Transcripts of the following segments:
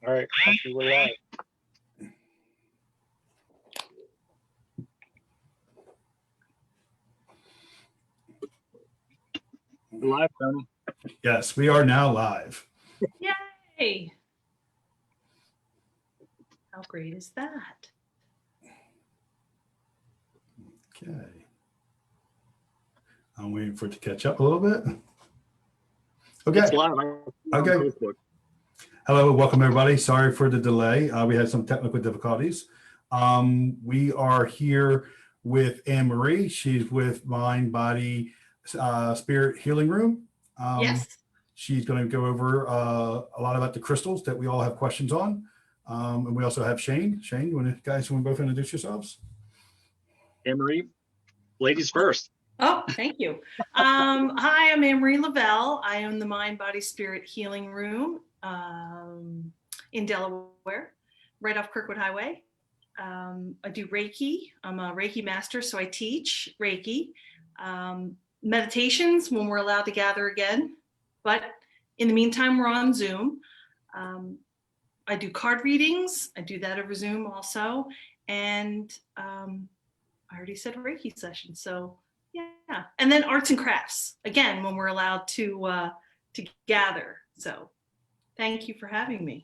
All right, actually, we're live. We're live, Tony. Yes, we are now live. Yay! How great is that? Okay. I'm waiting for it to catch up a little bit. Okay. It's live. Okay. Hello, welcome everybody. Sorry for the delay. We had some technical difficulties. We are here with Anne-Marie. She's with Mind, Body, Spirit Healing Room. Yes. She's going to go over a lot about the crystals that we all have questions on. And we also have Shane. Shane, you guys want to both introduce yourselves? Anne-Marie, ladies first. Oh, thank you. Hi, I'm Anne-Marie Lavelle. I own the Mind, Body, Spirit Healing Room in Delaware, right off Kirkwood Highway. I do Reiki. I'm a Reiki master, so I teach Reiki. Meditations when we're allowed to gather again. But in the meantime, we're on Zoom. I do card readings. I do that over Zoom also. And I already said Reiki session. So yeah. And then arts and crafts, again, when we're allowed to gather. So thank you for having me.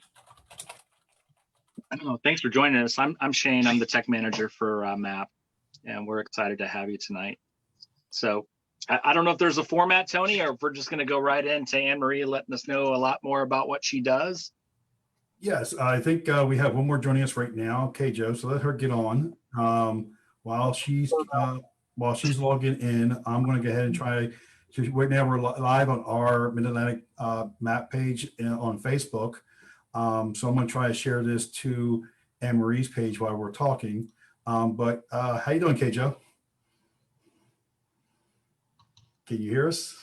Oh, thanks for joining us. I'm Shane. I'm the tech manager for M.A.P.P, and we're excited to have you tonight. So I don't know if there's a format, Tony, or if we're just going to go right into Anne-Marie letting us know a lot more about what she does. Yes, I think we have one more joining us right now. Okay, Joe, so let her get on. While she's logging in, I'm going to go ahead and try. Right now we're live on our Mid-Atlantic map page on Facebook. So I'm going to try to share this to Anne-Marie's page while we're talking. But how you doing, Joe? Can you hear us?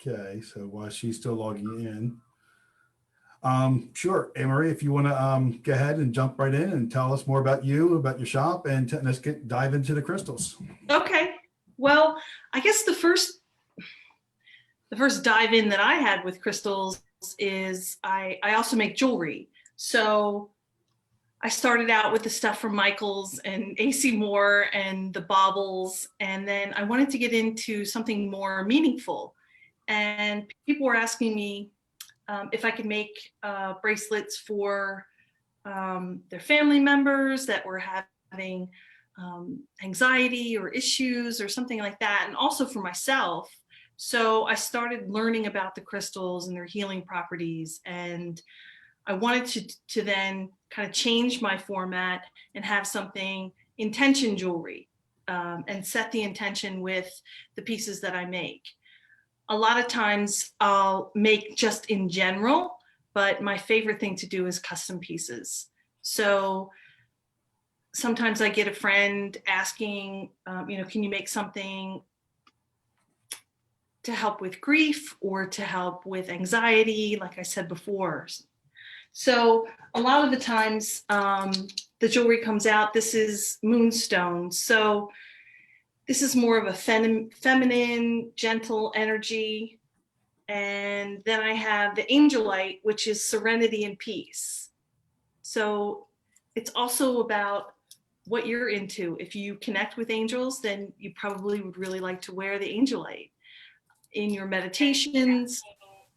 Okay, so while she's still logging in. Sure, Anne-Marie, if you want to go ahead and jump right in and tell us more about you, about your shop, and let's dive into the crystals. Okay. Well, I guess the first dive in that I had with crystals is I also make jewelry. So I started out with the stuff from Michael's and AC Moore and the baubles, and then I wanted to get into something more meaningful. And people were asking me if I could make bracelets for their family members that were having anxiety or issues or something like that, and also for myself. So I started learning about the crystals and their healing properties, and I wanted to then kind of change my format and have something intention jewelry and set the intention with the pieces that I make. A lot of times I'll make just in general, but my favorite thing to do is custom pieces. So sometimes I get a friend asking, can you make something to help with grief or to help with anxiety, like I said before. So a lot of the times the jewelry comes out, this is moonstone. So this is more of a feminine, gentle energy. And then I have the angelite, which is serenity and peace. So it's also about what you're into. If you connect with angels, then you probably would really like to wear the angelite in your meditations.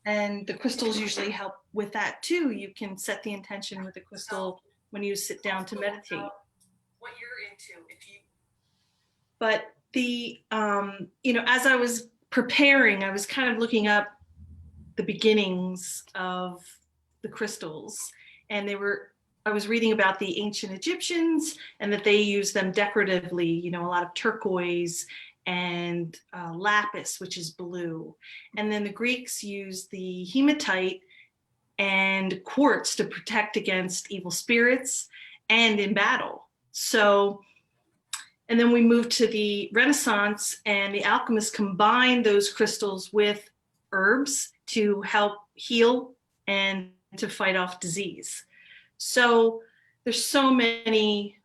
And the crystals usually help with that too. You can set the intention with the crystal when you sit down to meditate. What you're into, but the as I was preparing, I was kind of looking up the beginnings of the crystals, and I was reading about the ancient Egyptians and that they used them decoratively, a lot of turquoise and lapis, which is blue. And then the Greeks used the hematite and quartz to protect against evil spirits and in battle. So, and then we moved to the Renaissance, and the alchemists combined those crystals with herbs to help heal and to fight off disease. So there's so many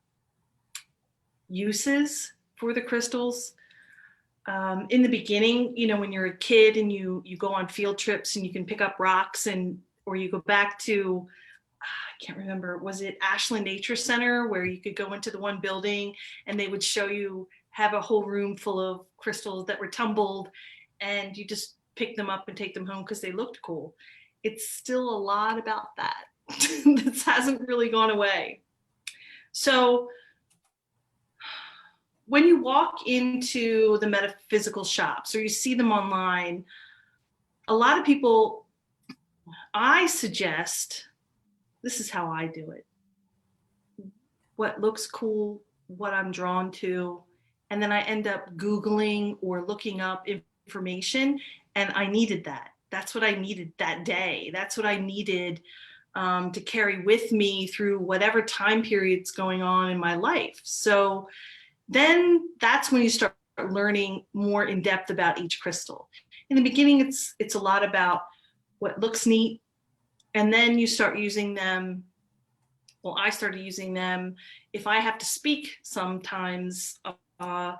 uses for the crystals. in the beginning, you know, when you're a kid and you go on field trips and you can pick up rocks, or you go back to, I can't remember, was it Ashland Nature Center, where you could go into the one building and they would show you, have a whole room full of crystals that were tumbled, and you just pick them up and take them home because they looked cool. It's still a lot about that. This hasn't really gone away. So when you walk into the metaphysical shops or you see them online, a lot of people, I suggest, this is how I do it. What looks cool, what I'm drawn to, and then I end up Googling or looking up information, and I needed that. That's what I needed that day. That's what I needed to carry with me through whatever time period's going on in my life. So then that's when you start learning more in depth about each crystal. In the beginning, it's a lot about what looks neat, and then you start using them. Well, I started using them if I have to speak sometimes. I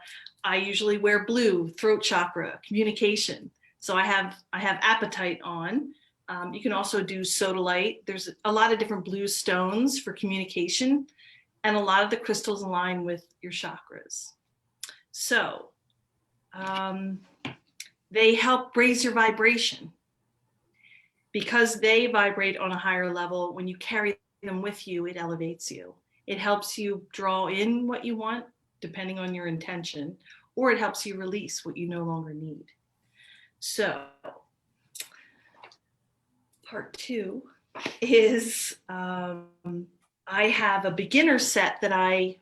usually wear blue, throat chakra, communication. So I have apatite on. You can also do sodalite. There's a lot of different blue stones for communication, and a lot of the crystals align with your chakras. So they help raise your vibration. Because they vibrate on a higher level, when you carry them with you, it elevates you. It helps you draw in what you want, depending on your intention, or it helps you release what you no longer need. So part 2 is I have a beginner set that I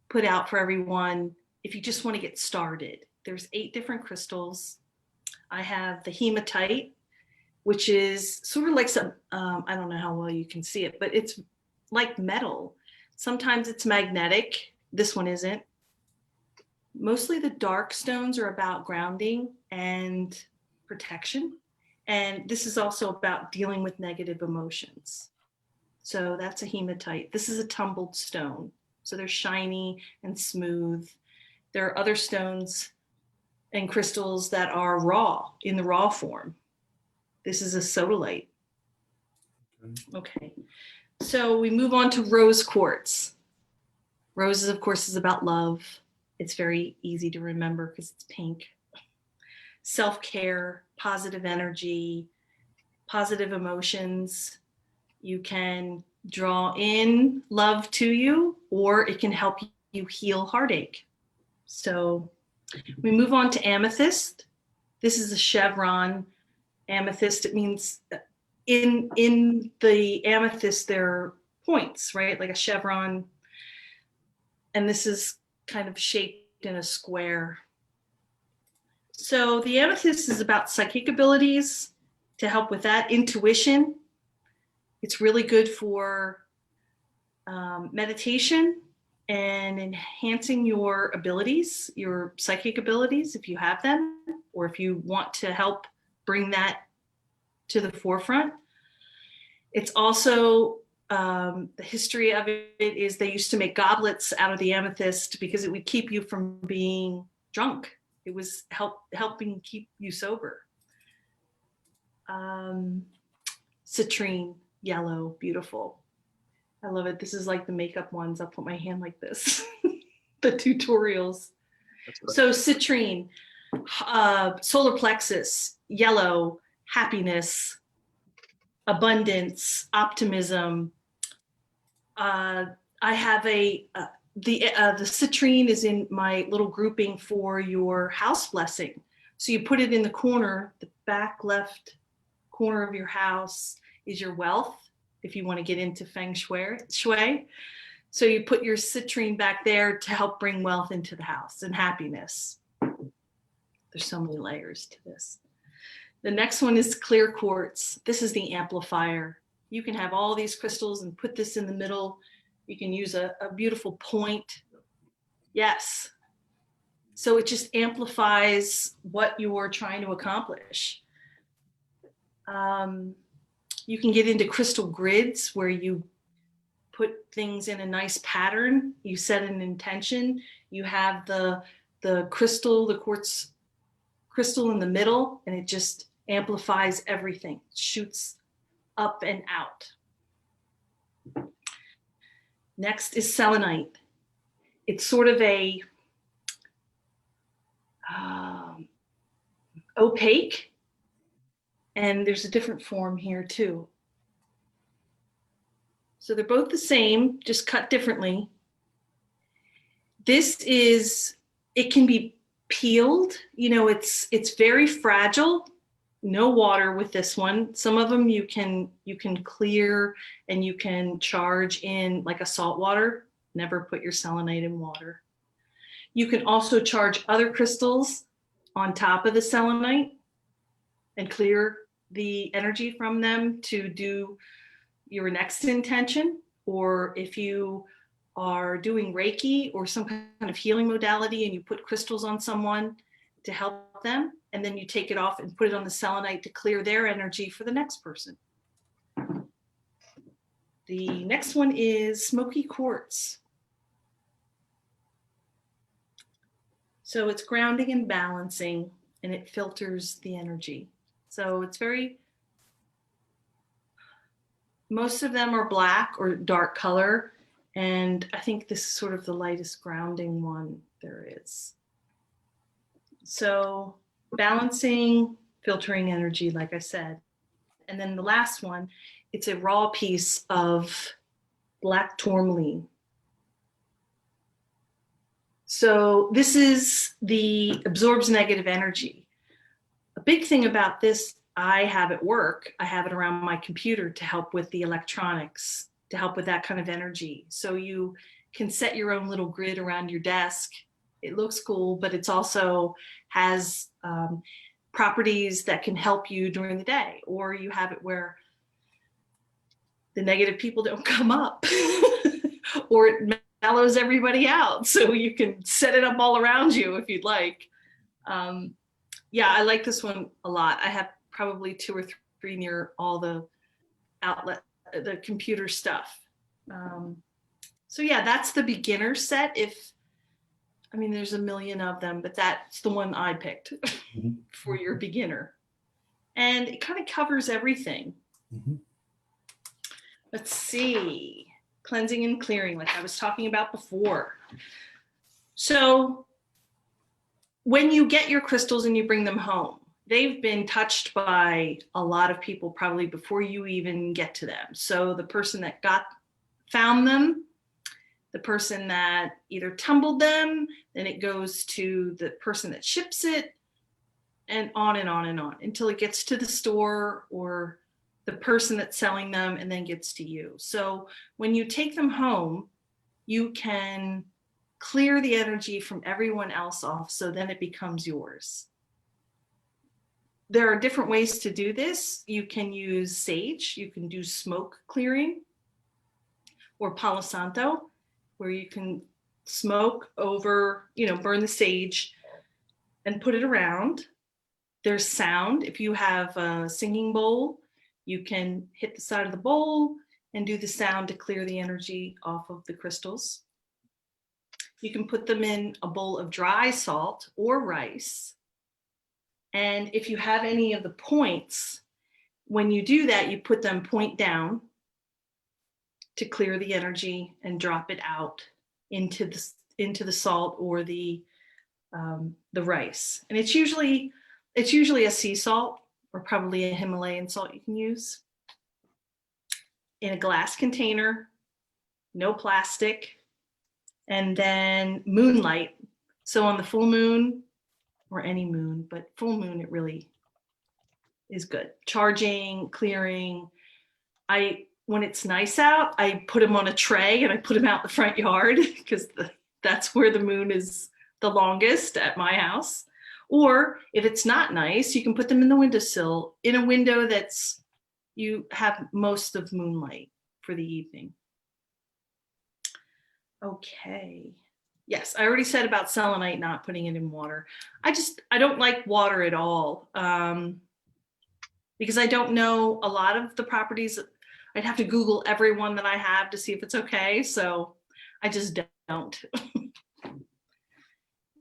put out for everyone if you just want to get started. There's 8 different crystals. I have the Hematite, which is sort of like some, I don't know how well you can see it, but it's like metal. Sometimes it's magnetic. This one isn't. Mostly the dark stones are about grounding and protection. And this is also about dealing with negative emotions. So that's a hematite. This is a tumbled stone. So they're shiny and smooth. There are other stones and crystals that are raw, in the raw form. This is a sodalite. Okay. So we move on to rose quartz. Roses, of course, is about love. It's very easy to remember because it's pink. Self-care, positive energy, positive emotions. You can draw in love to you, or it can help you heal heartache. So we move on to amethyst. This is a chevron amethyst. It means in the amethyst, there are points, right? Like a chevron. And this is kind of shaped in a square. So the amethyst is about psychic abilities to help with that. Intuition. It's really good for meditation and enhancing your abilities, your psychic abilities, if you have them, or if you want to help bring that to the forefront. It's also, the history of it is they used to make goblets out of the amethyst because it would keep you from being drunk. It was helping keep you sober. Citrine, yellow, beautiful. I love it. This is like the makeup ones. I'll put my hand like this. The tutorials. So citrine, solar plexus, yellow, happiness, abundance, optimism. I have the citrine is in my little grouping for your house blessing. So you put it in the corner, the back left corner of your house is your wealth, if you want to get into feng shui. So you put your citrine back there to help bring wealth into the house and happiness. There's so many layers to this. The next one is clear quartz. This is the amplifier. You can have all these crystals and put this in the middle. You can use a beautiful point. Yes. So it just amplifies what you're trying to accomplish. You can get into crystal grids where you put things in a nice pattern. You set an intention. You have the crystal, the quartz crystal in the middle, and it just amplifies everything, shoots up and out. Next is selenite. It's sort of a opaque, and there's a different form here too. So they're both the same, just cut differently. This is, it can be peeled, you know, it's very fragile. No water with this one. Some of them you can clear and you can charge in like a salt water. Never put your selenite in water. You can also charge other crystals on top of the selenite and clear the energy from them to do your next intention. Or if you are doing Reiki or some kind of healing modality and you put crystals on someone to help them, and then you take it off and put it on the selenite to clear their energy for the next person. The next one is Smoky Quartz. So it's grounding and balancing, and it filters the energy. So it's very, most of them are black or dark color, and I think this is sort of the lightest grounding one there is. So balancing, filtering energy, like I said. And then the last one, it's a raw piece of black tourmaline. So this is the absorbs negative energy. A big thing about this, I have at work, I have it around my computer to help with the electronics, to help with that kind of energy. So you can set your own little grid around your desk. It looks cool, but it's also has properties that can help you during the day, or you have it where the negative people don't come up or it mellows everybody out. So you can set it up all around you if you'd like. Yeah, I like this one a lot. I have probably 2 or 3 near all the the computer stuff. So yeah, that's the beginner set. I mean, there's a million of them, but that's the one I picked for your beginner. And it kind of covers everything. Let's see, cleansing and clearing, like I was talking about before. So when you get your crystals and you bring them home, they've been touched by a lot of people probably before you even get to them. So the person that found them, the person that either tumbled them, then it goes to the person that ships it, and on and on and on until it gets to the store or the person that's selling them and then gets to you. So when you take them home, you can clear the energy from everyone else off, so then it becomes yours. There are different ways to do this. You can use sage, you can do smoke clearing, or Palo Santo, where you can smoke over, burn the sage and put it around. There's sound. If you have a singing bowl, you can hit the side of the bowl and do the sound to clear the energy off of the crystals. You can put them in a bowl of dry salt or rice. And if you have any of the points, when you do that, you put them point down to clear the energy and drop it out into the salt or the rice. And it's usually a sea salt or probably a Himalayan salt you can use. In a glass container, no plastic, and then moonlight. So on the full moon, or any moon, but full moon, it really is good. Charging, clearing. When it's nice out, I put them on a tray and I put them out the front yard because that's where the moon is the longest at my house. Or if it's not nice, you can put them in the windowsill, in a window you have most of moonlight for the evening. Okay. Yes, I already said about selenite not putting it in water. I don't like water at all because I don't know a lot of the properties. I'd have to Google every one that I have to see if it's okay. So I just don't.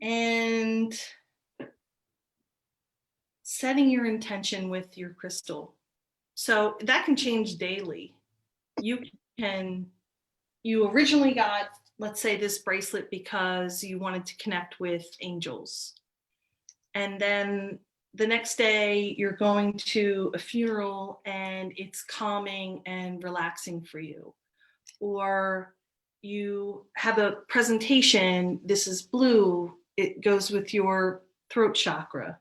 And setting your intention with your crystal. So that can change daily. You originally got, let's say, this bracelet because you wanted to connect with angels. And then the next day you're going to a funeral and it's calming and relaxing for you. Or you have a presentation, this is blue, it goes with your throat chakra.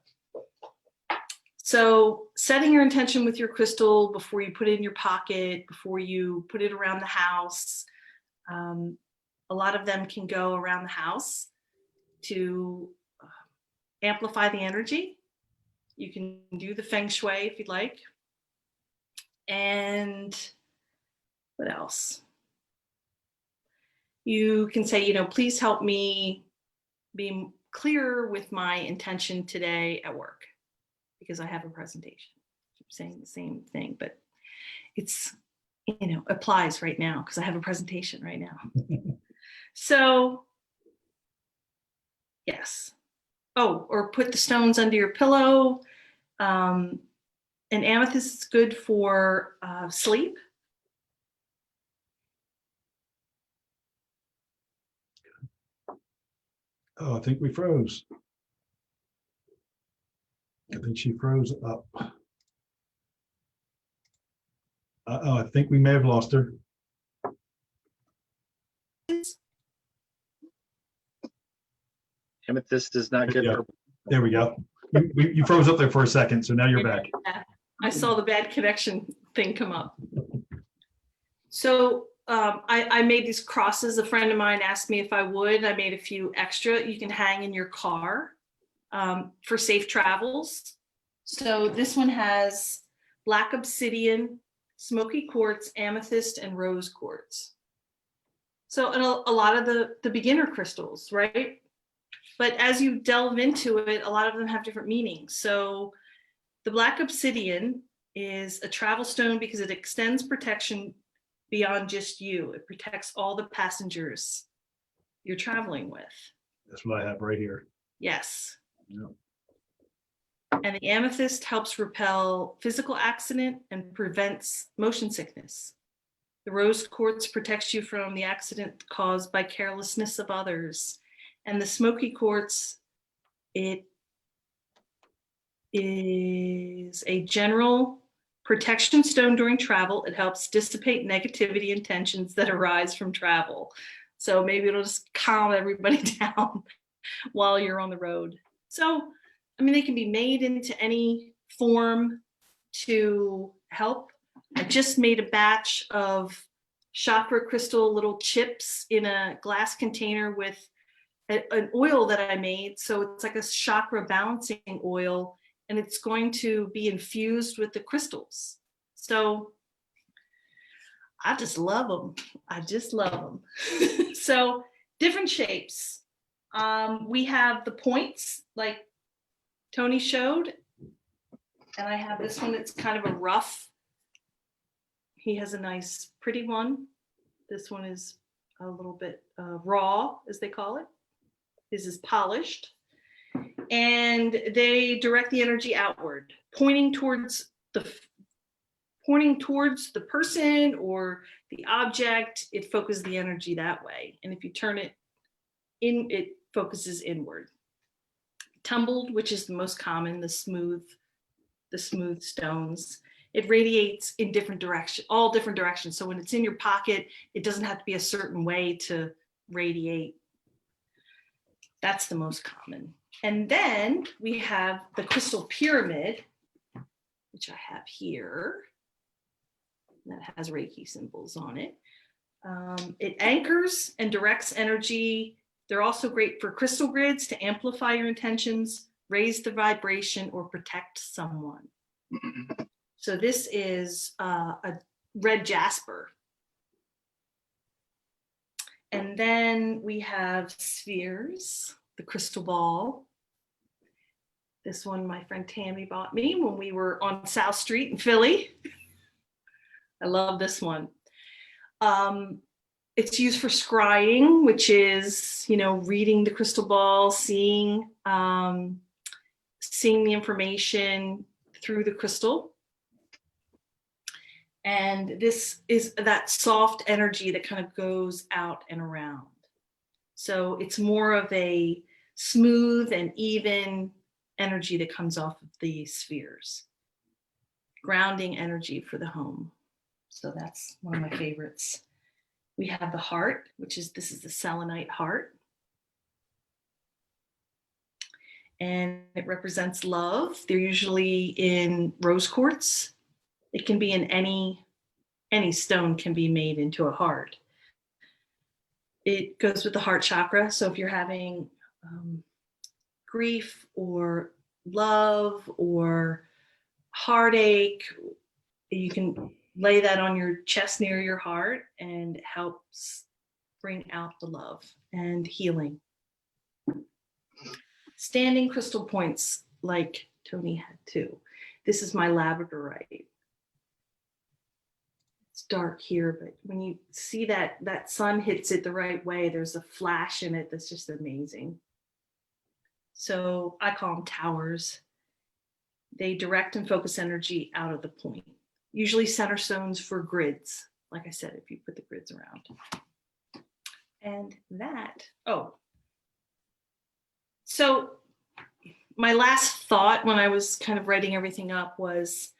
So setting your intention with your crystal before you put it in your pocket, before you put it around the house. A lot of them can go around the house to amplify the energy. You can do the feng shui if you'd like. And what else? You can say, you know, please help me be clearer with my intention today at work because I have a presentation. I keep saying the same thing, but it's, you know, applies right now because I have a presentation right now. So, yes. Oh, or put the stones under your pillow. And amethyst is good for sleep. Oh, I think we froze. I think she froze up. Uh-oh, I think we may have lost her. Amethyst is not good Yeah. for. There we go. You froze up there for a second, so now you're back. I saw the bad connection thing come up. So I made these crosses. A friend of mine asked me if I would. I made a few extra. You can hang in your car for safe travels. So this one has black obsidian, smoky quartz, amethyst, and rose quartz. So a lot of the beginner crystals, right? But as you delve into it, a lot of them have different meanings. So the black obsidian is a travel stone because it extends protection beyond just you. It protects all the passengers you're traveling with. That's what I have right here. Yes. Yeah. And the amethyst helps repel physical accident and prevents motion sickness. The rose quartz protects you from the accident caused by carelessness of others. And the smoky quartz, it is a general protection stone during travel. It helps dissipate negativity and tensions that arise from travel. So maybe it'll just calm everybody down while you're on the road. So, I mean, they can be made into any form to help. I just made a batch of chakra crystal little chips in a glass container with an oil that I made. So it's like a chakra balancing oil, and it's going to be infused with the crystals. So I just love them. I just love them. So different shapes. We have the points like Tony showed, and I have this one that's kind of a rough. He has a nice pretty one. This one is a little bit raw, as they call it. This is polished. And they direct the energy outward, pointing towards the person or the object. It focuses the energy that way. And if you turn it in, it focuses inward. Tumbled, which is the most common, the smooth stones. It radiates in different directions, all different directions. So when it's in your pocket, it doesn't have to be a certain way to radiate. That's the most common. And then we have the crystal pyramid, which I have here. That has Reiki symbols on it. It anchors and directs energy. They're also great for crystal grids to amplify your intentions, raise the vibration, or protect someone. So this is a red jasper. And then we have spheres, the crystal ball. This one my friend Tammy bought me when we were on South Street in Philly. I love this one. It's used for scrying, which is, you know, reading the crystal ball, seeing seeing the information through the crystal. And this is that soft energy that kind of goes out and around. So it's more of a smooth and even energy that comes off of the spheres. Grounding energy for the home. So that's one of my favorites. We have the heart, this is the Selenite Heart. And it represents love. They're usually in rose quartz. It can be in any stone can be made into a heart. It goes with the heart chakra. So if you're having grief or love or heartache, you can lay that on your chest near your heart, and it helps bring out the love and healing. Standing crystal points like Tony had too. This is my labradorite. It's dark here, but when you see that sun hits it the right way, there's a flash in it that's just amazing. So I call them towers. They direct and focus energy out of the point. Usually center stones for grids. Like I said, if you put the grids around. And that, so my last thought when I was kind of writing everything up was,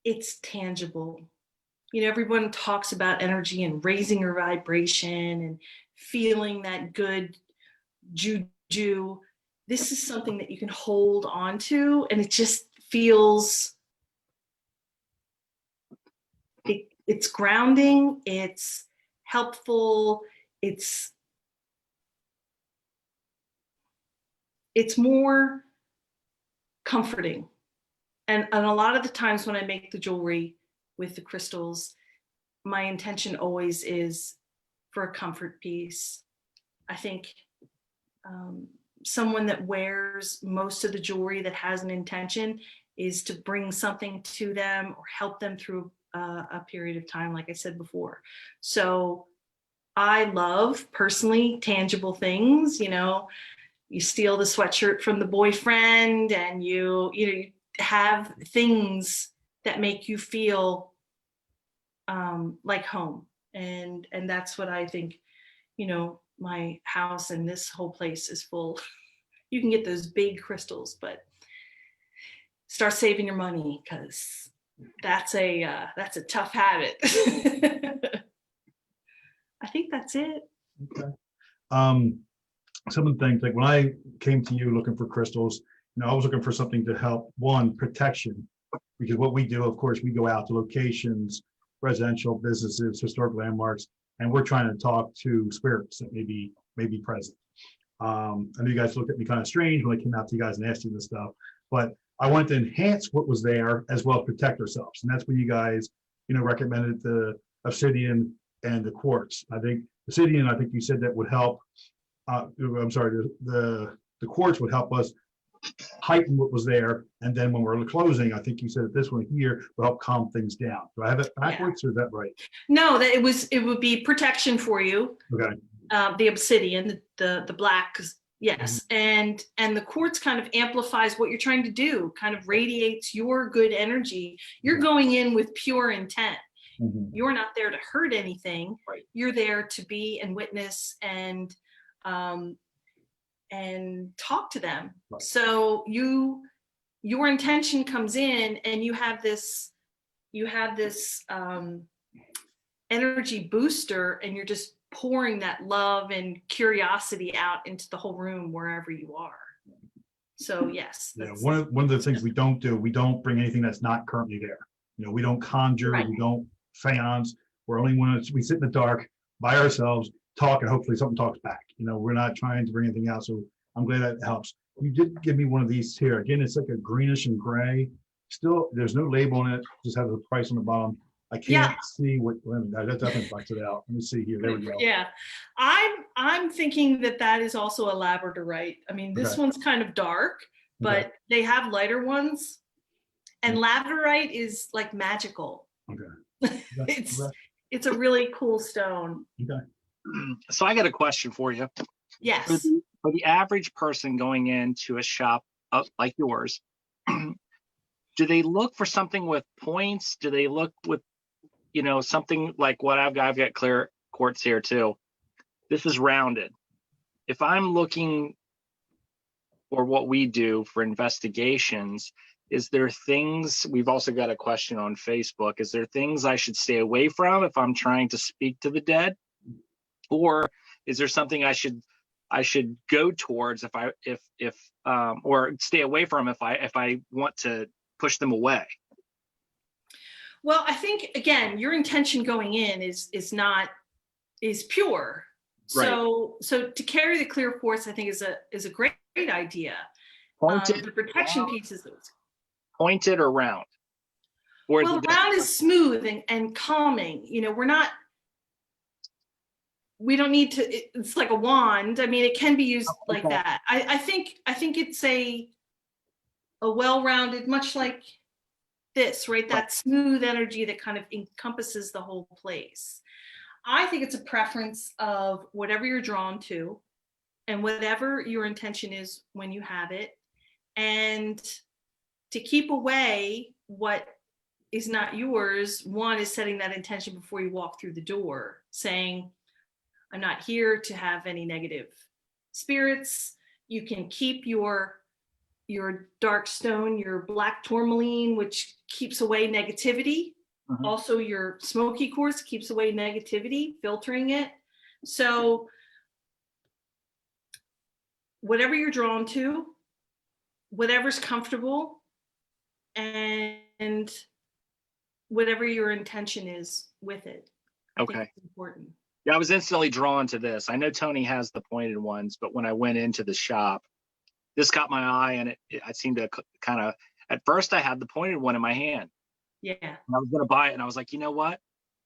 it's tangible. You know, everyone talks about energy and raising your vibration and feeling that good juju. This is something that you can hold on to, and it just feels, it's grounding, it's helpful, it's more comforting. And a lot of the times when I make the jewelry with the crystals, my intention always is for a comfort piece. I think someone that wears most of the jewelry that has an intention is to bring something to them or help them through a period of time, like I said before. So I love personally tangible things. You know, you steal the sweatshirt from the boyfriend, and you have things that make you feel like home. And that's what I think, you know, my house and this whole place is full. You can get those big crystals, but start saving your money, because that's a tough habit. I think that's it. Okay. Some of the things, like when I came to you looking for crystals, you know, I was looking for something to help, one, protection, because what we do, of course, we go out to locations, residential businesses, historic landmarks, and we're trying to talk to spirits that may be present. I know you guys looked at me kind of strange when I came out to you guys and asked you this stuff, but I wanted to enhance what was there as well as protect ourselves. And that's when you guys, you know, recommended the obsidian and the quartz. I think obsidian, I think you said that would help. I'm sorry, the quartz would help us heighten what was there. And then when we're closing, I think you said that this one here will help calm things down. Do I have it backwards or is that right? No, that it would be protection for you. Okay. The obsidian, the black, yes. Mm-hmm. And the quartz kind of amplifies what you're trying to do, kind of radiates your good energy. You're going in with pure intent. Mm-hmm. You're not there to hurt anything. Right. You're there to be and witness and talk to them. Right. So your intention comes in, and you have this energy booster, and you're just pouring that love and curiosity out into the whole room wherever you are. So yes. Yeah, one of the things we don't do, we don't bring anything that's not currently there. You know, we don't conjure, right. We don't seance. We're only when we sit in the dark by ourselves, talk, and hopefully something talks back. You know, we're not trying to bring anything out. So I'm glad that helps. You did give me one of these here. Again, it's like a greenish and gray. Still, there's no label on it. Just has a price on the bottom. I can't see what. That definitely bucks it out. Let me see here. There we go. Yeah, I'm thinking that is also a labradorite. I mean, this one's kind of dark, but they have lighter ones, and labradorite is like magical. Okay. It's a really cool stone. Okay. So I got a question for you. Yes. For the average person going into a shop like yours, do they look for something with points? Do they look with, something like what I've got clear quartz here too. This is rounded. If I'm looking for what we do for investigations, is there things, we've also got a question on Facebook, is there things I should stay away from if I'm trying to speak to the dead? Or is there something I should go towards or stay away from if I want to push them away? Well, I think again, your intention going in is pure. Right. So to carry the clear quartz, I think is a great idea. Pointed, the protection round, pieces. Pointed or round? Or Well, round is smooth and calming. We don't need to. It's like a wand. I mean, it can be used like that. I think it's a well-rounded, much like this, right? That smooth energy that kind of encompasses the whole place. I think it's a preference of whatever you're drawn to and whatever your intention is when you have it, and to keep away what is not yours. One is setting that intention before you walk through the door, saying, I'm not here to have any negative spirits. You can keep your dark stone, your black tourmaline, which keeps away negativity. Mm-hmm. Also, your smoky quartz keeps away negativity, filtering it. So whatever you're drawn to, whatever's comfortable, and whatever your intention is with it. I think it's important. Yeah, I was instantly drawn to this. I know Tony has the pointed ones, but when I went into the shop, this caught my eye, and I seemed to kind of, at first I had the pointed one in my hand. Yeah. And I was going to buy it, and I was like, you know what?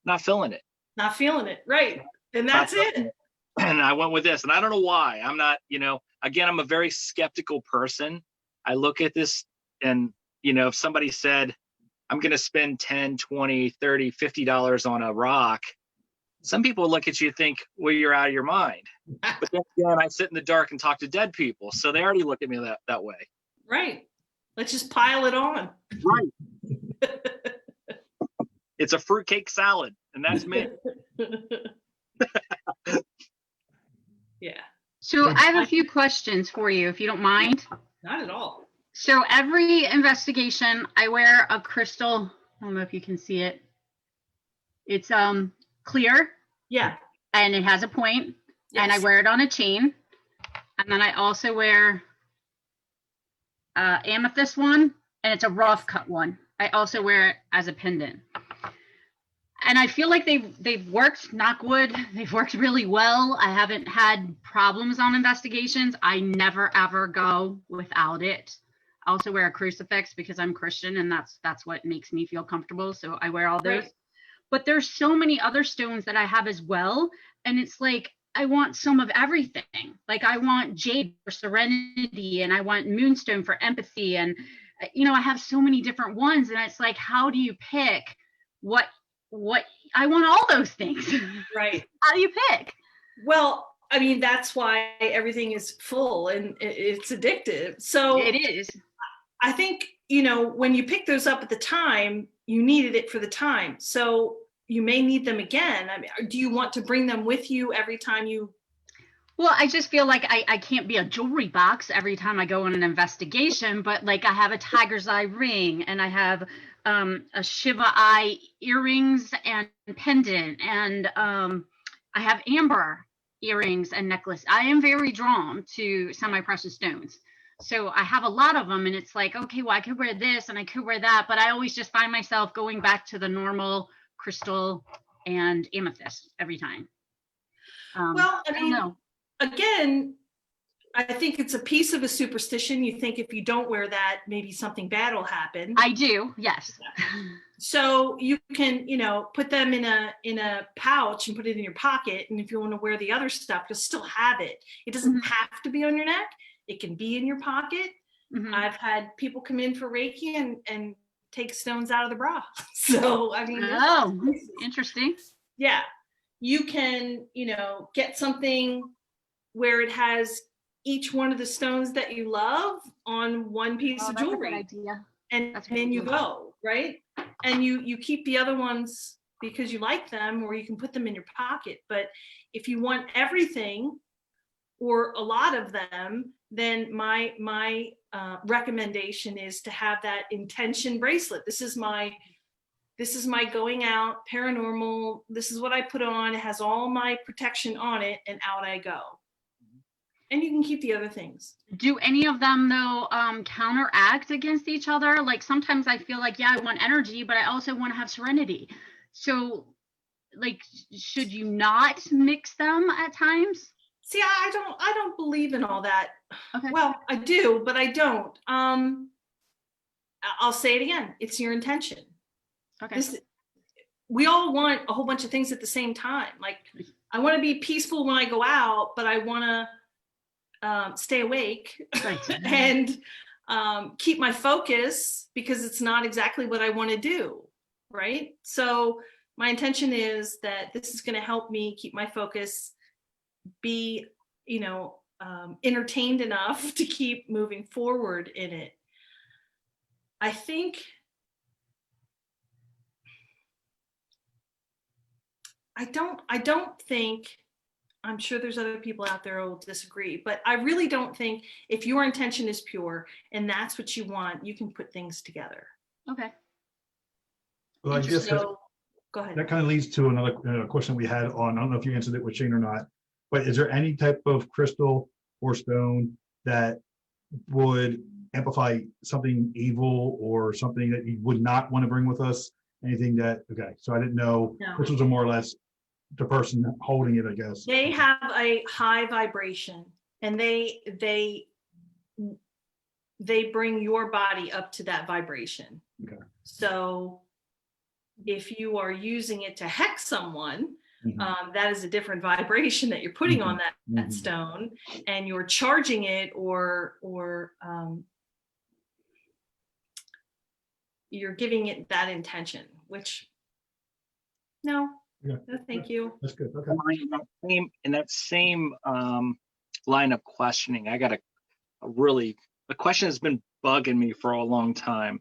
Not feeling it. Not feeling it. Right. And that's it. And I went with this, and I don't know why. I'm not, again, I'm a very skeptical person. I look at this and, if somebody said, I'm going to spend $10, $20, $30, $50 on a rock, some people look at you and think, well, you're out of your mind. But then again, I sit in the dark and talk to dead people. So they already look at me that way. Right. Let's just pile it on. Right. It's a fruitcake salad, and that's me. Yeah. So I have a few questions for you, if you don't mind. Not at all. So every investigation, I wear a crystal. I don't know if you can see it. It's clear. Yeah. And it has a point. Yes. And I wear it on a chain. And then I also wear amethyst one, and it's a rough cut one. I also wear it as a pendant. And I feel like they've worked, knock wood, they've worked really well. I haven't had problems on investigations. I never ever go without it. I also wear a crucifix because I'm Christian, and that's what makes me feel comfortable. So I wear all those. Right. But there's so many other stones that I have as well. And it's like, I want some of everything. Like I want jade for serenity, and I want moonstone for empathy. And, I have so many different ones. And it's like, how do you pick what I want? All those things. Right. How do you pick? Well, I mean, that's why everything is full and it's addictive. So it is. I think, when you pick those up at the time, you needed it for the time. So you may need them again. I mean, do you want to bring them with you every time you? Well, I just feel like I can't be a jewelry box every time I go on an investigation, but like I have a tiger's eye ring, and I have a Shiva eye earrings and pendant, and I have amber earrings and necklace. I am very drawn to semi-precious stones. So I have a lot of them, and it's like, okay, well, I could wear this and I could wear that, but I always just find myself going back to the normal crystal and amethyst every time. Well, I mean, again, I think it's a piece of a superstition. You think if you don't wear that, maybe something bad will happen. I do, yes. So you can, put them in a pouch and put it in your pocket. And if you want to wear the other stuff, you'll still have it. It doesn't mm-hmm. have to be on your neck. It can be in your pocket. Mm-hmm. I've had people come in for Reiki and take stones out of the bra. So, I mean. Oh, interesting. Yeah. You can, get something where it has each one of the stones that you love on one piece Oh, of that's a good jewelry, idea. and That's then really you good. go, right? And you keep the other ones because you like them, or you can put them in your pocket. But if you want everything or a lot of them, then my recommendation is to have that intention bracelet. This is my going out paranormal. This is what I put on. It has all my protection on it, and out I go. And you can keep the other things. Do any of them though counteract against each other? Like sometimes I feel like, yeah, I want energy, but I also want to have serenity. So like, should you not mix them at times? See, I don't believe in all that. Okay. Well, I do, but I don't. I'll say it again. It's your intention. Okay. We all want a whole bunch of things at the same time. Like, I want to be peaceful when I go out, but I want to stay awake Right. and keep my focus, because it's not exactly what I want to do, right? So my intention is that this is going to help me keep my focus, be, entertained enough to keep moving forward in it. I don't think, I'm sure there's other people out there who will disagree, but I really don't think, if your intention is pure and that's what you want, you can put things together. Okay. Well, I guess So, go ahead. that kind of leads to another question we had on, I don't know if you answered it with Shane or not, but is there any type of crystal or stone that would amplify something evil or something that you would not want to bring with us? Anything that, okay, so I didn't know. No. Crystals are more or less the person holding it, I guess. They have a high vibration, and they bring your body up to that vibration. Okay. So if you are using it to hex someone, that is a different vibration that you're putting on that stone, and you're charging it, or you're giving it that intention, which no, thank you. That's good. Okay. In that same line of questioning, I got a question that's been bugging me for a long time.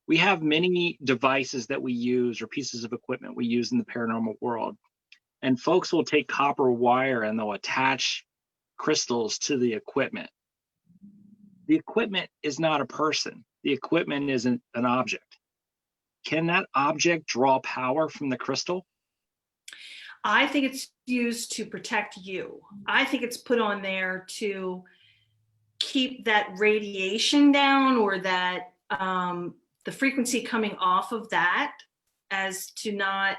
We have many devices that we use, or pieces of equipment we use in the paranormal world, and folks will take copper wire and they'll attach crystals to the equipment. The equipment is not a person. The equipment isn't an object. Can that object draw power from the crystal? I think it's used to protect you. I think it's put on there to keep that radiation down, or that the frequency coming off of that, as to not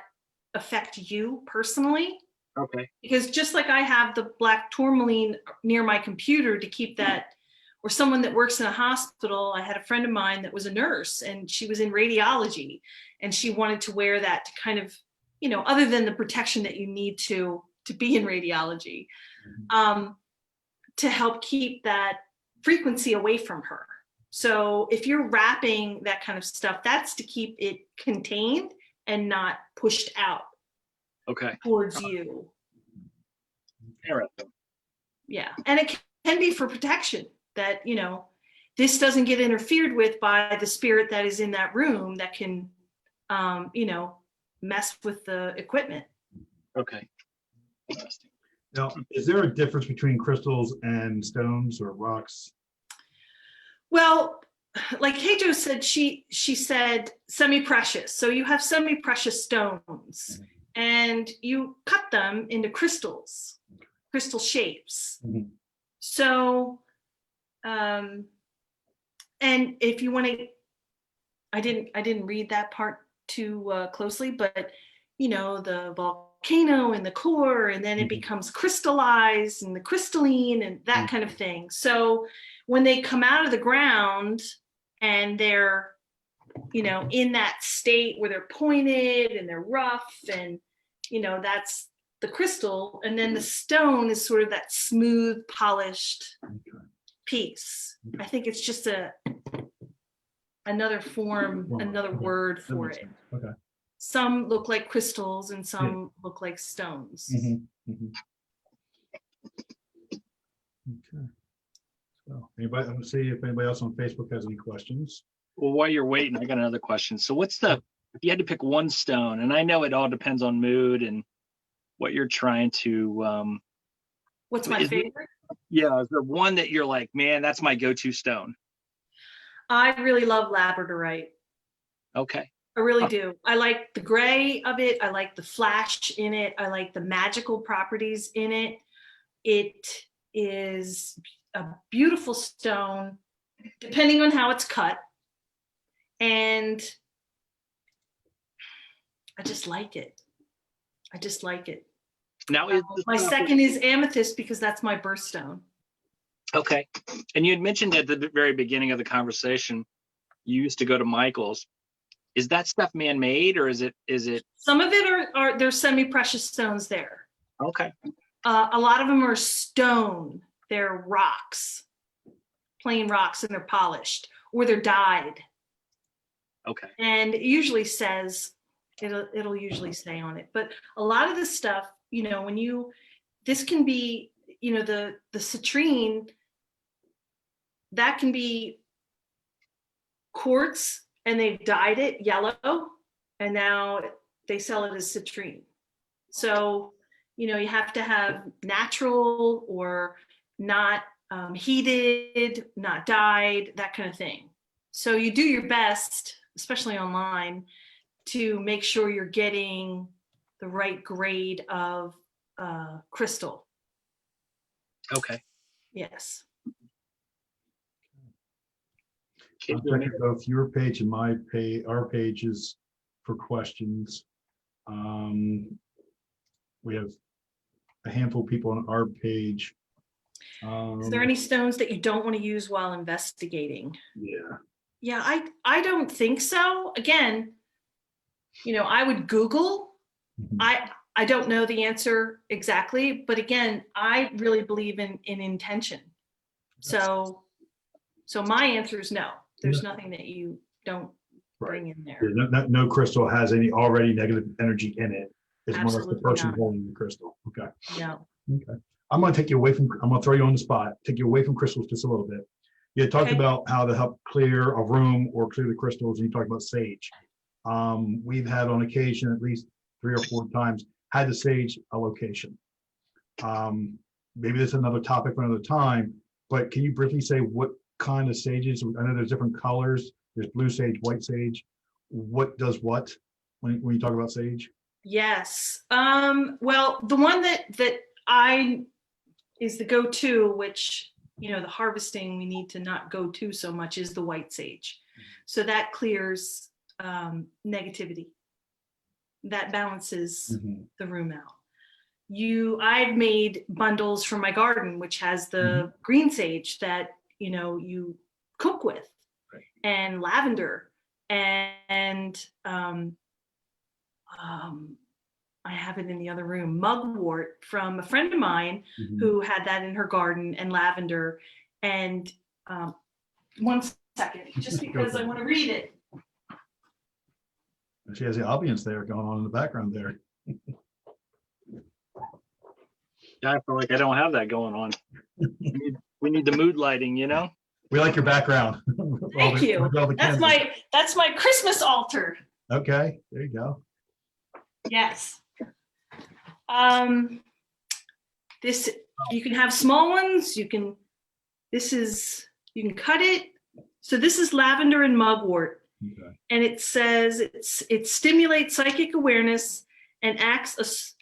affect you personally. Okay. Because just like I have the black tourmaline near my computer to keep that, or someone that works in a hospital, I had a friend of mine that was a nurse, and she was in radiology, and she wanted to wear that to kind of, other than the protection that you need to be in radiology, to help keep that frequency away from her. So if you're wrapping that kind of stuff, that's to keep it contained and not pushed out towards you. Interesting. Yeah. And it can be for protection, that, this doesn't get interfered with by the spirit that is in that room that can, mess with the equipment. Okay. Interesting. Now, is there a difference between crystals and stones or rocks? Well, like Keijo said, she said semi-precious. So you have semi-precious stones, and you cut them into crystal shapes. So, and if you want to, I didn't read that part too closely, but the volcano and the core, and then it becomes crystallized, and the crystalline, and that kind of thing. So when they come out of the ground and they're, in that state where they're pointed and they're rough, and, that's the crystal. And then the stone is sort of that smooth, polished piece. I think it's just another form, another word for it. Okay. Some look like crystals and some look like stones. Okay. Anybody, I'm gonna see if anybody else on Facebook has any questions. Well, while you're waiting, I got another question. So if you had to pick one stone, and I know it all depends on mood and what you're trying to, What's my is there- favorite? yeah, is there one that you're like, man, that's my go-to stone? I really love labradorite. Okay. I really do. I like the gray of it. I like the flash in it. I like the magical properties in it. It is a beautiful stone, depending on how it's cut. And I just like it. I just like it. Now, is My second is amethyst because that's my birthstone. okay. And you had mentioned at the very beginning of the conversation, you used to go to Michael's. Is that stuff man-made, or is it? Some of it are there's semi-precious stones there. Okay. A lot of them are stone. They're rocks, plain rocks, and they're polished, or they're dyed. Okay. And it usually says, it'll usually say on it. But a lot of the stuff, this can be, the citrine, that can be quartz, and they've dyed it yellow, and now they sell it as citrine. So, you have to have natural or not heated, not dyed, that kind of thing. So you do your best, especially online, to make sure you're getting the right grade of crystal. Okay. Yes. I'm checking both your page and our pages for questions. We have a handful of people on our page. Is there any stones that you don't want to use while investigating? Yeah. Yeah, I don't think so. Again, I would Google. Mhm. I don't know the answer exactly, but again, I really believe in intention. So my answer is no. There's nothing that you don't bring in there. Yeah, no crystal has any already negative energy in it. It's more like the Absolutely person not. holding the crystal. Okay. No. Okay. I'm going to throw you on the spot, take you away from crystals just a little bit. You had talked Okay. about how to help clear a room or clear the crystals, and you talked about sage. We've had on occasion, at least 3 or 4 times, had the sage a location. Maybe this is another topic for another time, but can you briefly say what kind of sages? I know there's different colors. There's blue sage, white sage. What does what when you talk about sage? Yes. Well, the one that I is the go-to, which the harvesting we need to not go to so much, is the white sage. So that clears negativity. That balances the room out. I've made bundles for my garden, which has the green sage that you cook with, and lavender, and I have it in the other room, mugwort from a friend of mine who had that in her garden, and lavender. And one second, just because I want to read it. She has the audience there going on in the background there. Yeah, I feel like I don't have that going on. We need the mood lighting, We like your background. Thank you. That's my Christmas altar. Okay, there you go. Yes. This, you can have small ones. You can cut it. So this is lavender and mugwort. Okay. And it says it stimulates psychic awareness and acts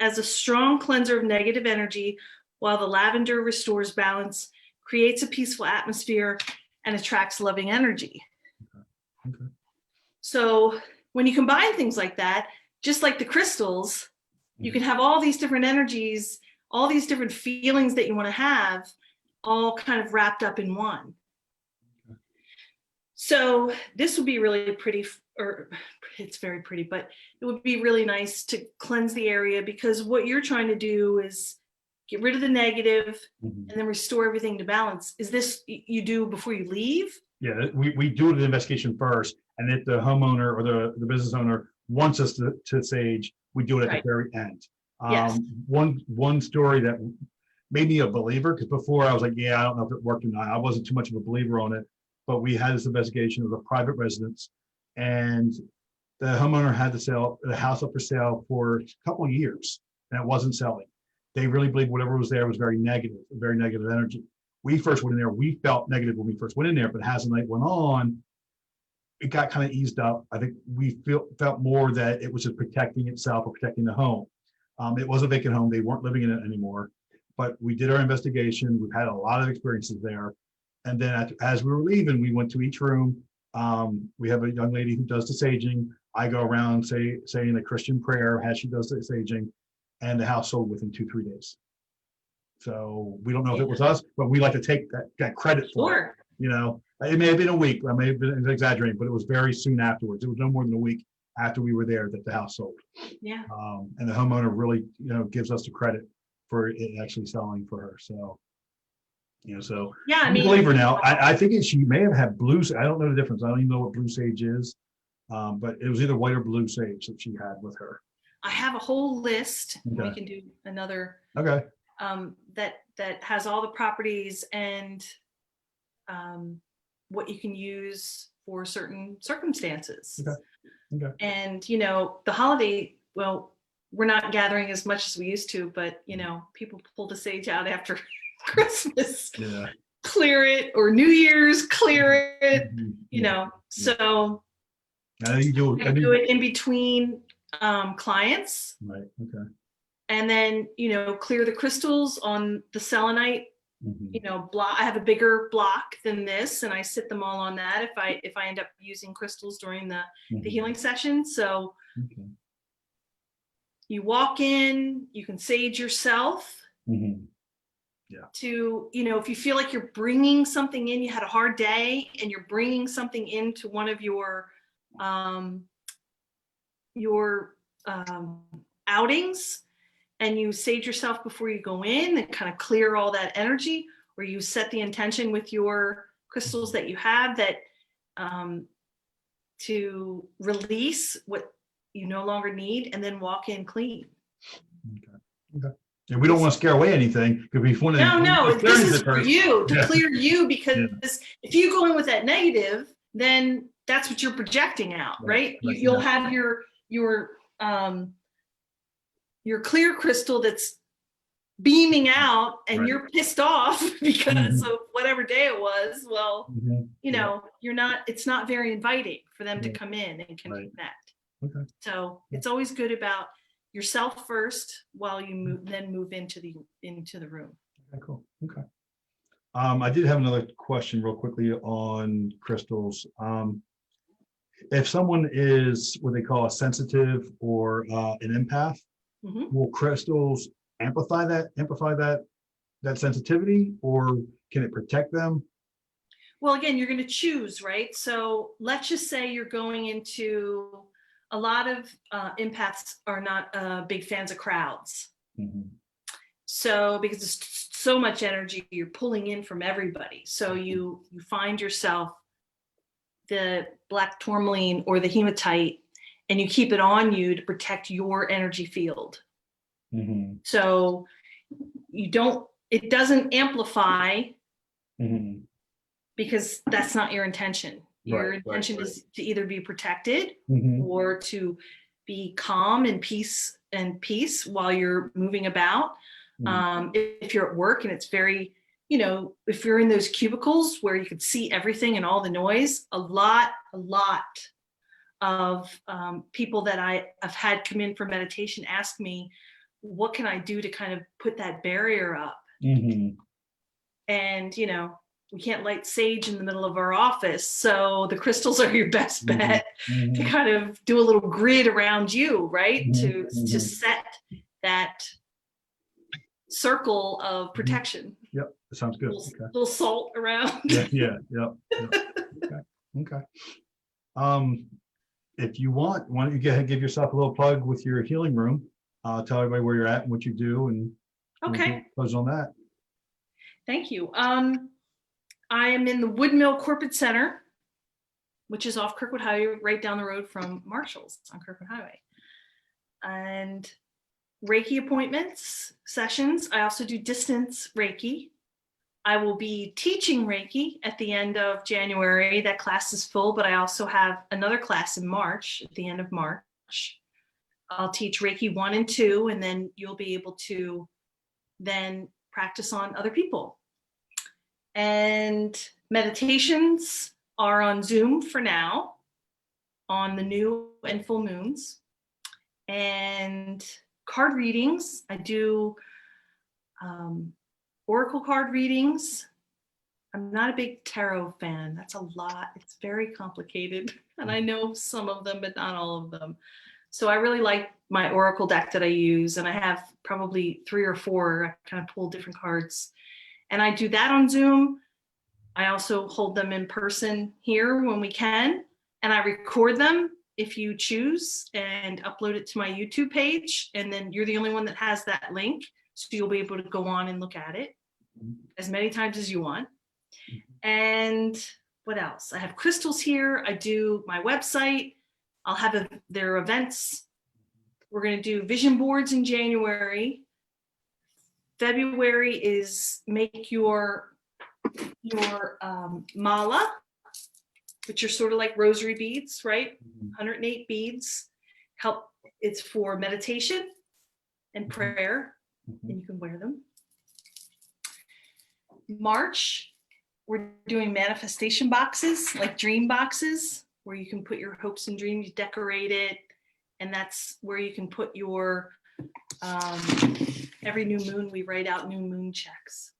as a strong cleanser of negative energy, while the lavender restores balance, creates a peaceful atmosphere, and attracts loving energy. Okay. So when you combine things like that, just like the crystals, you can have all these different energies, all these different feelings that you want to have, all kind of wrapped up in one. Okay. So this would be really pretty, or it's very pretty, but it would be really nice to cleanse the area, because what you're trying to do is get rid of the negative and then restore everything to balance. Is this you do before you leave? Yeah, we do the investigation first, and if the homeowner or the business owner wants us to sage, we do it at the very end. Yes. One story that made me a believer, because before I was like, yeah, I don't know if it worked or not. I wasn't too much of a believer on it, but we had this investigation of a private residence, and the homeowner had to sell the house up for sale for a couple of years, and it wasn't selling. They really believed whatever was there was very negative energy. We first went in there, we felt negative when we first went in there, but as the night went on, it got kind of eased up. I think we felt more that it was just protecting itself or protecting the home. It was a vacant home. They weren't living in it anymore, but we did our investigation. We've had a lot of experiences there. And then as we were leaving, we went to each room. We have a young lady who does the saging. I go around saying a Christian prayer as she does the saging, and the house sold within 2-3 days. So we don't know if it was us, but we like to take that credit for it. You know, it may have been a week. I may have been exaggerating, but it was very soon afterwards. It was no more than a week after we were there that the house sold. Yeah. And the homeowner really, gives us the credit for it actually selling for her. So, so Yeah, I I'm a mean, believer now. I think she may have had blue. I don't know the difference. I don't even know what blue sage is, but it was either white or blue sage that she had with her. I have a whole list. Okay. We can do another. Okay. That has all the properties and what you can use for certain circumstances. Okay. And the holiday, well, we're not gathering as much as we used to, but people pull the sage out after Christmas, Yeah. clear it, or New Year's, clear it. Yeah. So You do I do it in between clients. Right. Okay. And then, clear the crystals on the selenite, Mm-hmm. block. I have a bigger block than this, and I sit them all on that if I end up using crystals during the healing session. So Okay. you walk in, you can sage yourself. Mm-hmm. Yeah. To, if you feel like you're bringing something in, you had a hard day and you're bringing something into one of your outings, and you sage yourself before you go in and kind of clear all that energy, or you set the intention with your crystals that you have that to release what you no longer need, and then walk in clean. Okay. And we don't want to scare away anything, because if one of No, this is for you to Yeah. clear you, because if you go in with that negative, then that's what you're projecting out, right? You'll have your clear crystal that's beaming out, and you're pissed off because of whatever day it was. Well, you're not. It's not very inviting for them to come in and connect. Okay. So it's always good about yourself first, while you move into the room. Okay, cool. Okay. I did have another question real quickly on crystals. If someone is what they call a sensitive or an empath, will crystals amplify that sensitivity, or can it protect them? Well, again, you're going to choose, right? So let's just say you're going into, a lot of empaths are not big fans of crowds. So because there's so much energy you're pulling in from everybody. So you find yourself the black tourmaline or the hematite, and you keep it on you to protect your energy field. So it doesn't amplify, because that's not your intention. Your intention is to either be protected or to be calm and peace while you're moving about. If you're at work and it's very, if you're in those cubicles where you could see everything and all the noise, a lot of people that I've had come in for meditation ask me, what can I do to kind of put that barrier up? And, we can't light sage in the middle of our office. So the crystals are your best bet to kind of do a little grid around you, right? To set that circle of protection. Yep, that sounds good. Little salt around. Yeah. Okay. If you want, why don't you go ahead and give yourself a little plug with your healing room? Tell everybody where you're at and what you do, and close on that. Thank you. I am in the Woodmill Corporate Center, which is off Kirkwood Highway, right down the road from Marshall's on Kirkwood Highway. And Reiki appointments, sessions. I also do distance Reiki. I will be teaching Reiki at the end of January. That class is full, but I also have another class in March, at the end of March. I'll teach Reiki 1 and 2, and then you'll be able to then practice on other people. And meditations are on Zoom for now, on the new and full moons. And card readings, I do oracle card readings. I'm not a big tarot fan. That's a lot. It's very complicated. And I know some of them, but not all of them. So I really like my oracle deck that I use. And I have probably 3 or 4. I kind of pull different cards. And I do that on Zoom. I also hold them in person here when we can. And I record them if you choose and upload it to my YouTube page. And then you're the only one that has that link. So you'll be able to go on and look at it as many times as you want. And what else? I have crystals here. I do my website. I'll have their events. We're going to do vision boards in January. February is make your mala, which are sort of like rosary beads, right? 108 beads. It's for meditation and prayer, and you can wear them. March, we're doing manifestation boxes, like dream boxes, where you can put your hopes and dreams, decorate it, and that's where you can put your, every new moon, we write out new moon checks.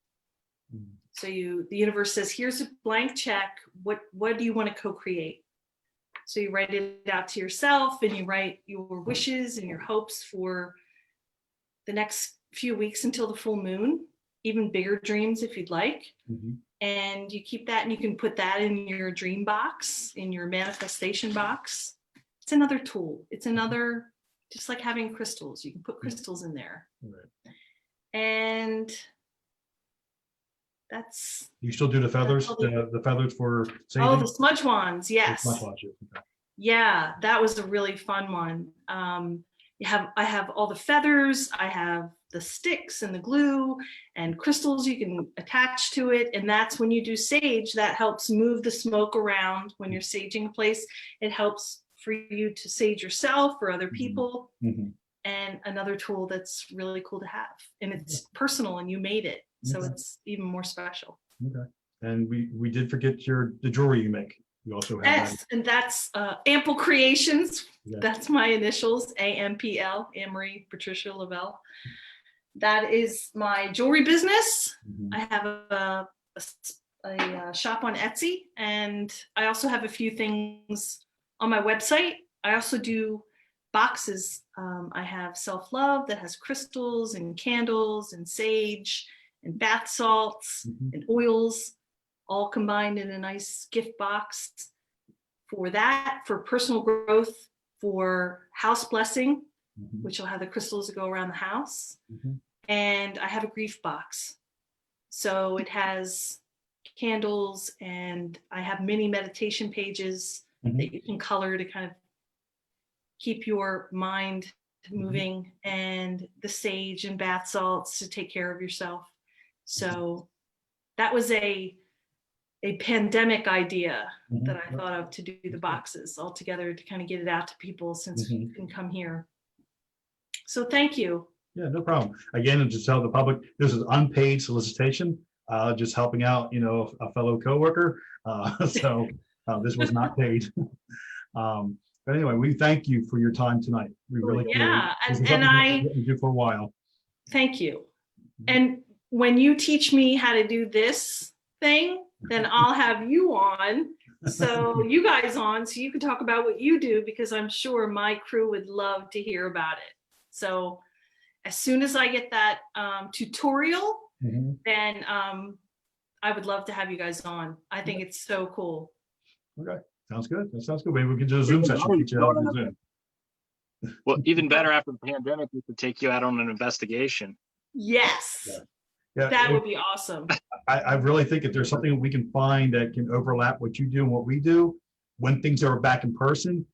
So the universe says, here's a blank check. What do you want to co-create? So you write it out to yourself, and you write your wishes and your hopes for the next few weeks until the full moon, even bigger dreams if you'd like. And you keep that, and you can put that in your dream box, in your manifestation box. It's another tool. It's another, just like having crystals. You can put crystals in there. And that's. You still do the feathers, the feathers for saving? Oh, the smudge wands, yes. Smudge wands, okay. Yeah, that was a really fun one. I have all the feathers, I have the sticks and the glue and crystals you can attach to it. And that's when you do sage, that helps move the smoke around when you're saging a place. It helps for you to sage yourself or other people. And another tool that's really cool to have. And it's personal, and you made it. So it's even more special. Okay. And we did forget the jewelry you make. You also have that. And that's Ample Creations. Yeah. That's my initials, A.M.P.L., Anne-Marie Patricia Lavelle. That is my jewelry business. I have a shop on Etsy, and I also have a few things on my website. I also do boxes. I have self-love that has crystals and candles and sage and bath salts and oils, all combined in a nice gift box for that, for personal growth, for house blessing, which will have the crystals that go around the house. And I have a grief box. So it has candles, and I have mini meditation pages that you can color to kind of keep your mind moving, and the sage and bath salts to take care of yourself. So that was a pandemic idea that I thought of, to do the boxes all together to kind of get it out to people since you can come here. So thank you. Yeah, no problem. Again, and just tell the public, this is unpaid solicitation, just helping out, a fellow coworker. So this was not paid. But anyway, we thank you for your time tonight. We really and I do for a while. Thank you. And when you teach me how to do this thing, then I'll have you on. So you guys on, so you can talk about what you do, because I'm sure my crew would love to hear about it. So as soon as I get that tutorial, then I would love to have you guys on. I think it's so cool. Okay, sounds good. That sounds good. Maybe we can do a Zoom session. Well, even better, after the pandemic, we could take you out on an investigation. Yes. Yeah, that would be awesome. I really think if there's something we can find that can overlap what you do and what we do, when things are back in person,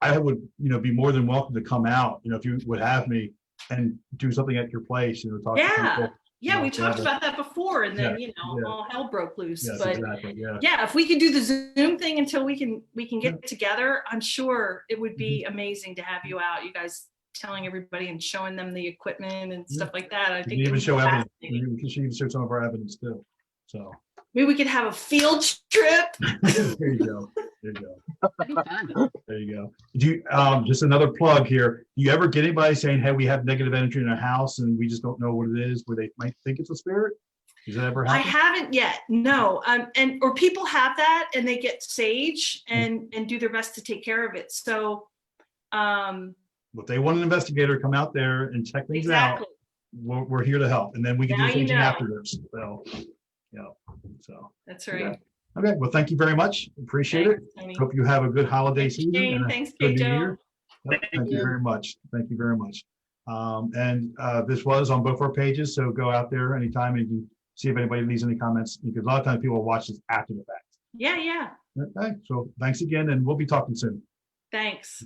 I would, be more than welcome to come out. If you would have me, and do something at your place, talk to Yeah. people. Yeah, we talked whatever. about that before, and then Yeah, all hell broke loose. Yes, But exactly. Yeah. yeah, if we could do the Zoom thing until we can get together, I'm sure it would be amazing to have you out. You guys telling everybody and showing them the equipment and stuff like that. I We think can it even would be show evidence. fascinating. We should even show some of our evidence too. So Maybe we could have a field trip. there you go. There you go. That'd be fun. There you go. Do you, just another plug here. Do you ever get anybody saying, hey, we have negative energy in our house and we just don't know what it is, where they might think it's a spirit? Does that ever I happen? haven't yet, no. Or people have that and they get sage and do their best to take care of it. So If they want an investigator to come out there and check things exactly. out, we're here to help. And then we can Now do you things know. afterwards. So, That's right. okay. Well, thank you very much. Appreciate Thanks, it. Tony. Hope you have a good holiday Thanks, season. Jane. And a Thanks, good new Joe. year. Yep, Thank you very much. Thank you very much. This was on both our pages, so go out there anytime and you can see if anybody leaves any comments, because a lot of times people watch this after the fact. Yeah. Okay, so thanks again, and we'll be talking soon. Thanks.